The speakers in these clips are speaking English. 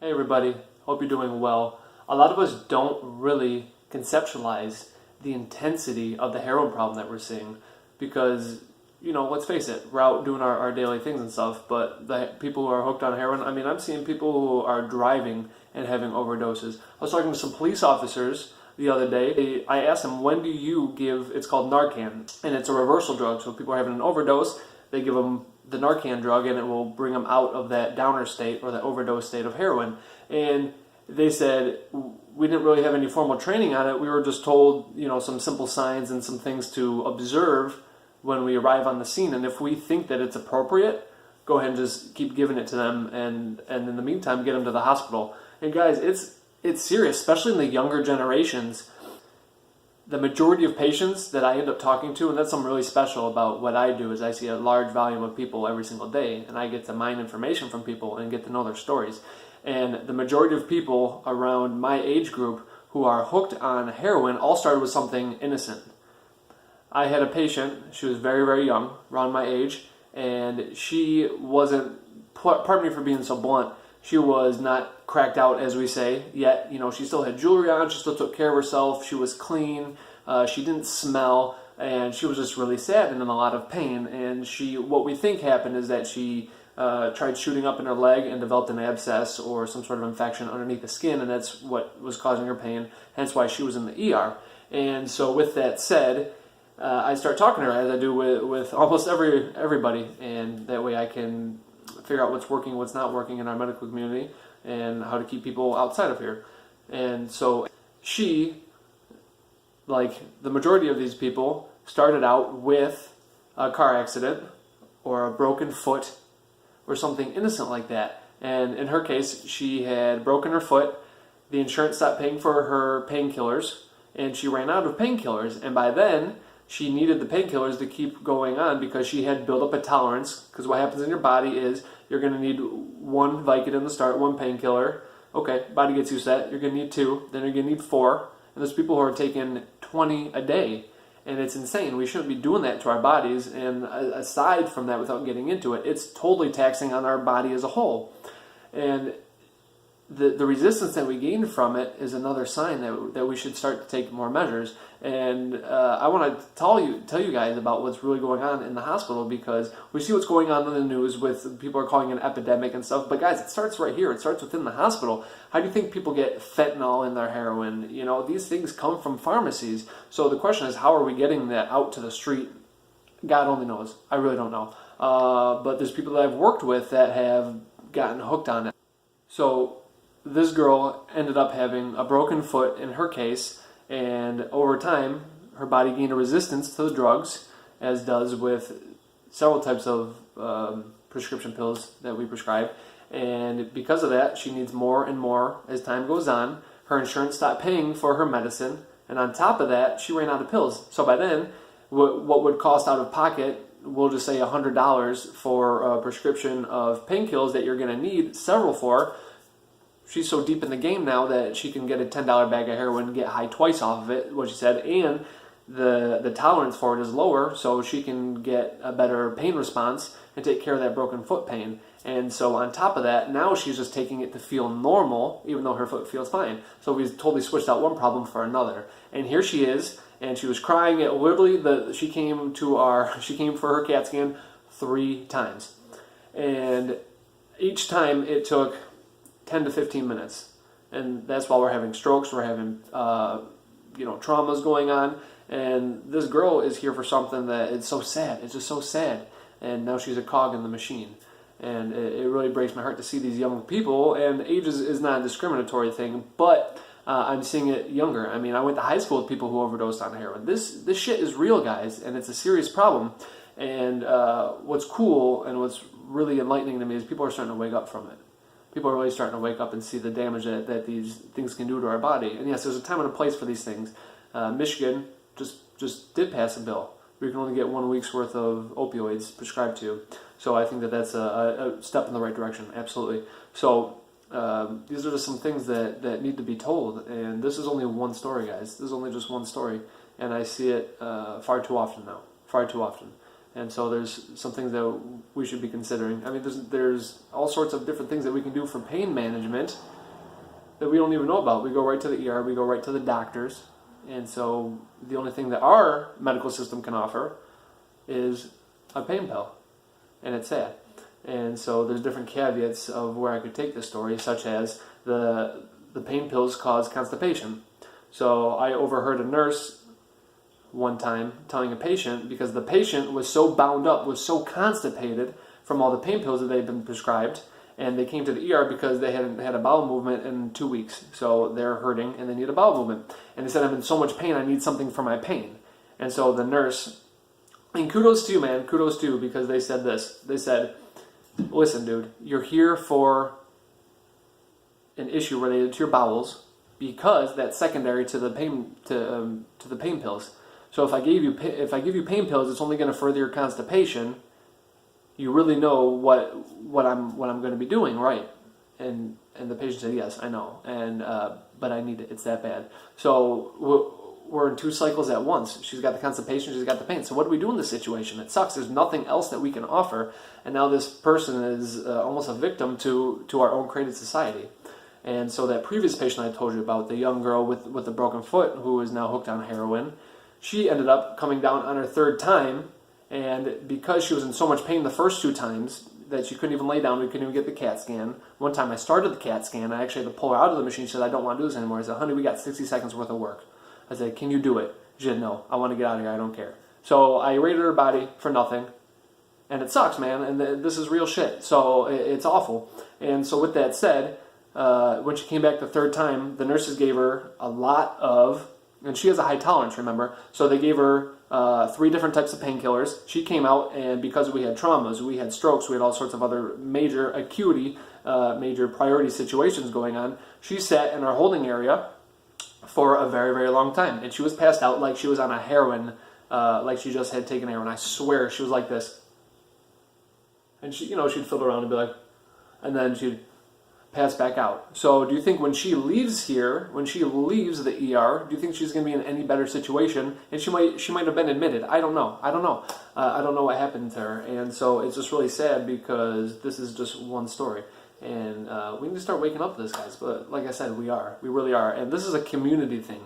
Hey everybody, hope you're doing well. A lot of us don't really conceptualize the intensity of the heroin problem that we're seeing because, let's face it, we're out doing our daily things and stuff, but the people who are hooked on heroin, I'm seeing people who are driving and having overdoses. I was talking to some police officers the other day. I asked them, when do you give, it's called Narcan, and it's a reversal drug, so if people are having an overdose, they give them the Narcan drug and it will bring them out of that downer state or that overdose state of heroin. And they said, we didn't really have any formal training on it. We were just told, some simple signs and some things to observe when we arrive on the scene. And if we think that it's appropriate, go ahead and just keep giving it to them and in the meantime, get them to the hospital. And guys, it's serious, especially in the younger generations. The majority of patients that I end up talking to, and that's something really special about what I do, is I see a large volume of people every single day, and I get to mine information from people and get to know their stories. And the majority of people around my age group who are hooked on heroin all started with something innocent. I had a patient, she was very, very young, around my age, and she wasn't, pardon me for being so blunt, she was not cracked out, as we say, yet. She still had jewelry on, she still took care of herself, she was clean, she didn't smell, and she was just really sad and in a lot of pain. And what we think happened is that she tried shooting up in her leg and developed an abscess or some sort of infection underneath the skin, and that's what was causing her pain, hence why she was in the ER. And so with that said, I start talking to her, as I do with almost everybody, and that way I can figure out what's working, what's not working in our medical community, and how to keep people outside of here. And so she, like the majority of these people, started out with a car accident or a broken foot or something innocent like that. And in her case, she had broken her foot, the insurance stopped paying for her painkillers, and she ran out of painkillers. And by then, she needed the painkillers to keep going on because she had built up a tolerance. Because what happens in your body is you're going to need one Vicodin to start, one painkiller. Okay, body gets used to that. You're going to need 2, then you're going to need 4. And there's people who are taking 20 a day. And it's insane. We shouldn't be doing that to our bodies. And aside from that, without getting into it, it's totally taxing on our body as a whole. And the resistance that we gain from it is another sign that we should start to take more measures. And I want to tell you guys about what's really going on in the hospital, because we see what's going on in the news with people are calling it an epidemic and stuff. But guys, it starts right here. It starts within the hospital. How do you think people get fentanyl in their heroin? These things come from pharmacies. So the question is, how are we getting that out to the street? God only knows. I really don't know. But there's people that I've worked with that have gotten hooked on it. So this girl ended up having a broken foot in her case, and over time, her body gained a resistance to the drugs, as does with several types of prescription pills that we prescribe. And because of that, she needs more and more as time goes on. Her insurance stopped paying for her medicine, and on top of that, she ran out of pills. So by then, what would cost out of pocket, we'll just say $100 for a prescription of painkillers that you're going to need several for. She's so deep in the game now that she can get a $10 bag of heroin and get high twice off of it, what she said, and the tolerance for it is lower, so she can get a better pain response and take care of that broken foot pain. And so on top of that, now she's just taking it to feel normal, even though her foot feels fine. So we totally switched out one problem for another. And here she is, and she was crying. It literally, she came for her CAT scan 3 times, and each time it took 10 to 15 minutes. And that's while we're having strokes, we're having traumas going on. And this girl is here for something that it's so sad. It's just so sad. And now she's a cog in the machine. And it really breaks my heart to see these young people. And age is not a discriminatory thing, but I'm seeing it younger. I went to high school with people who overdosed on heroin. This shit is real, guys, and it's a serious problem. And what's cool and what's really enlightening to me is people are starting to wake up from it. People are really starting to wake up and see the damage that these things can do to our body. And yes, there's a time and a place for these things. Michigan just did pass a bill where you can only get 1 week's worth of opioids prescribed to you. So I think that's a step in the right direction, absolutely. So these are just some things that need to be told. And this is only one story, guys. This is only just one story. And I see it far too often now, far too often. And so there's some things that we should be considering. I mean, there's all sorts of different things that we can do for pain management that we don't even know about. We go right to the ER, we go right to the doctors, and so the only thing that our medical system can offer is a pain pill, and it's sad. And so there's different caveats of where I could take this story, such as the pain pills cause constipation. So I overheard a nurse one time telling a patient, because the patient was so bound up, was so constipated from all the pain pills that they'd been prescribed, and they came to the ER because they hadn't had a bowel movement in 2 weeks. So they're hurting and they need a bowel movement. And they said, I'm in so much pain, I need something for my pain. And so the nurse, and kudos to you, man, kudos to you, because they said this. They said, listen, dude, you're here for an issue related to your bowels, because that's secondary to the pain to the pain pills. So if I give you pain pills, it's only going to further your constipation. You really know what I'm going to be doing, right? And the patient said, yes, I know, and but I need it. It's that bad. So we're in 2 cycles at once. She's got the constipation, she's got the pain. So what do we do in this situation? It sucks. There's nothing else that we can offer, and now this person is almost a victim to our own created society. And so that previous patient I told you about, the young girl with a broken foot who is now hooked on heroin, she ended up coming down on her 3rd time, and because she was in so much pain the first 2 times that she couldn't even lay down, we couldn't even get the CAT scan. One time I started the CAT scan, I actually had to pull her out of the machine. She said, I don't want to do this anymore. I said, honey, we got 60 seconds worth of work. I said, can you do it? She said, no, I want to get out of here, I don't care. So I rated her body for nothing, and it sucks, man, and this is real shit, so it's awful. And so with that said, when she came back the 3rd time, the nurses gave her a lot of, and she has a high tolerance, remember, so they gave her 3 different types of painkillers. She came out, and because we had traumas, we had strokes, we had all sorts of other major acuity, major priority situations going on, she sat in our holding area for a very, very long time, and she was passed out like she was on a heroin, like she just had taken heroin. I swear, she was like this, and she, she'd fiddle around and be like, and then she'd pass back out. So do you think when she leaves here, when she leaves the ER, do you think she's going to be in any better situation? And she might have been admitted. I don't know. I don't know what happened to her. And so it's just really sad, because this is just one story. And we need to start waking up to this, guys. But like I said, we really are. And this is a community thing.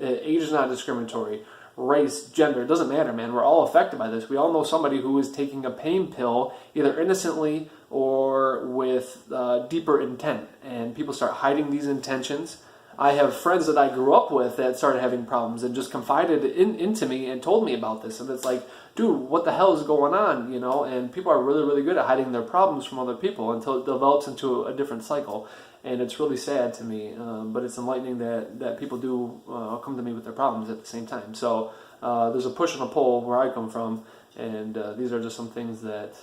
Age is not discriminatory. Race, gender, it doesn't matter, man. We're all affected by this. We all know somebody who is taking a pain pill, either innocently or with deeper intent. And people start hiding these intentions. I have friends that I grew up with that started having problems and just confided into me and told me about this. And it's like, dude, what the hell is going on? And people are really, really good at hiding their problems from other people until it develops into a different cycle. And it's really sad to me, but it's enlightening that people do come to me with their problems at the same time. So there's a push and a pull where I come from, and these are just some things that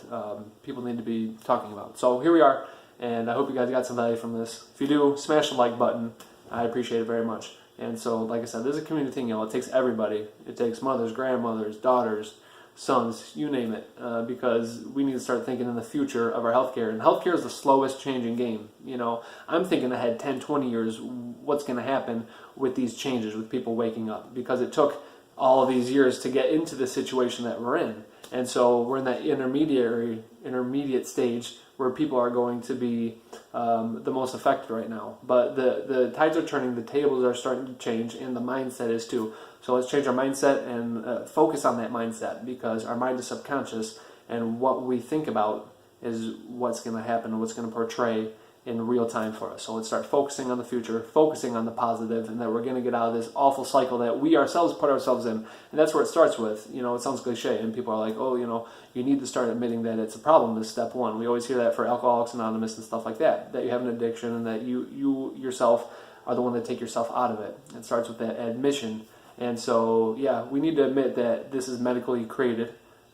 people need to be talking about. So here we are, and I hope you guys got some value from this. If you do, smash the like button. I appreciate it very much. And so, like I said, this is a community thing. It takes everybody. It takes mothers, grandmothers, daughters, sons, you name it, because we need to start thinking in the future of our healthcare. And healthcare is the slowest changing game. I'm thinking ahead 10, 20 years, what's going to happen with these changes, with people waking up, because it took all of these years to get into the situation that we're in. And so we're in that intermediate stage where people are going to be the most affected right now. But the tides are turning, the tables are starting to change, and the mindset is too. So let's change our mindset and focus on that mindset, because our mind is subconscious, and what we think about is what's going to happen and what's going to portray in real time for us. So let's start focusing on the future, focusing on the positive, and that we're going to get out of this awful cycle that we ourselves put ourselves in. And that's where it starts with. It sounds cliche, and people are like, oh, you need to start admitting that it's a problem. This is step 1. We always hear that for Alcoholics Anonymous and stuff like that you have an addiction, and that you yourself are the one that take yourself out of it. It starts with that admission. And so, yeah, we need to admit that this is medically created.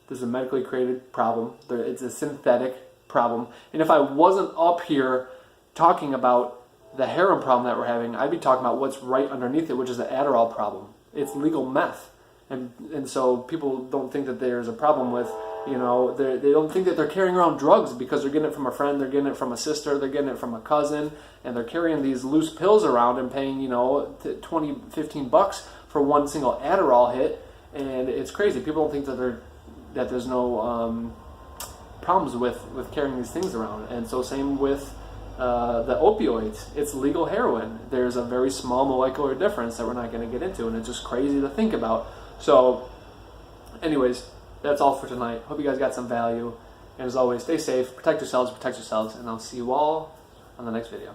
This is a medically created problem. It's a synthetic problem. And if I wasn't up here talking about the heroin problem that we're having, I'd be talking about what's right underneath it, which is the Adderall problem. It's legal meth. And so people don't think that there's a problem with, they don't think that they're carrying around drugs because they're getting it from a friend, they're getting it from a sister, they're getting it from a cousin, and they're carrying these loose pills around and paying, $20, $15 for one single Adderall hit. And it's crazy. People don't think that that there's no problems with carrying these things around. And so same with the opioids. It's legal heroin. There's a very small molecular difference that we're not going to get into, and it's just crazy to think about. So anyways, that's all for tonight. Hope you guys got some value. And as always, stay safe, protect yourselves, and I'll see you all on the next video.